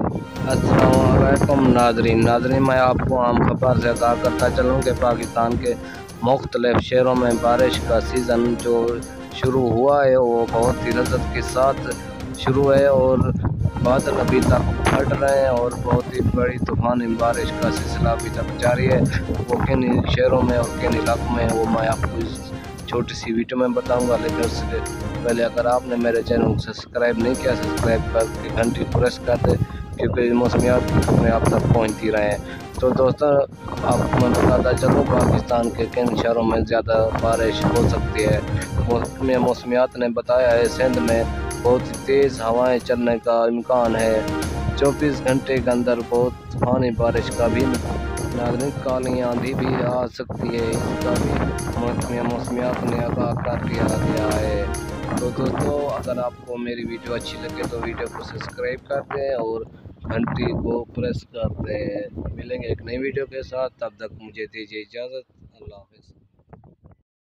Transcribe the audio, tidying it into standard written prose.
अस्सलामुअलैकुम नाजरीन, मैं आपको आम खबर से आगाह करता चलूँ कि पाकिस्तान के मुख्तलिफ शहरों में बारिश का सीज़न जो शुरू हुआ है वो बहुत ही लज़्ज़त के साथ शुरू है और बादल अभी तक फट रहे हैं और बहुत ही बड़ी तूफ़ानी बारिश का सिलसिला अभी तक जारी है। वो किन शहरों में और किन इलाकों में वो मैं आपको इस छोटी सी वीडियो में बताऊंगा, लेकिन उससे पहले अगर आपने मेरे चैनल को सब्सक्राइब नहीं किया, सब्सक्राइब करके घंटी प्रेस कर दे, क्योंकि मौसमियात की खबरें आप तक पहुँचती रहें। तो दोस्तों, आपको मैं बताता चलूँ पाकिस्तान के किन शहरों में ज़्यादा बारिश हो सकती है। मौसमियात ने बताया है सिंध में बहुत ही तेज़ हवाएं चलने का इम्कान है। 24 घंटे के अंदर बहुत तूफ़ानी बारिश का भी नाज़रीन काली आंधी भी आ सकती है, इसका भी मौसमियात ने आगाह कर दिया गया है। तो दोस्तों, अगर आपको मेरी वीडियो अच्छी लगे तो वीडियो को सब्सक्राइब कर दें और घंटी को प्रेस कर दें। मिलेंगे एक नई वीडियो के साथ, तब तक मुझे दीजिए इजाज़त। अल्लाह हाफ़िज़।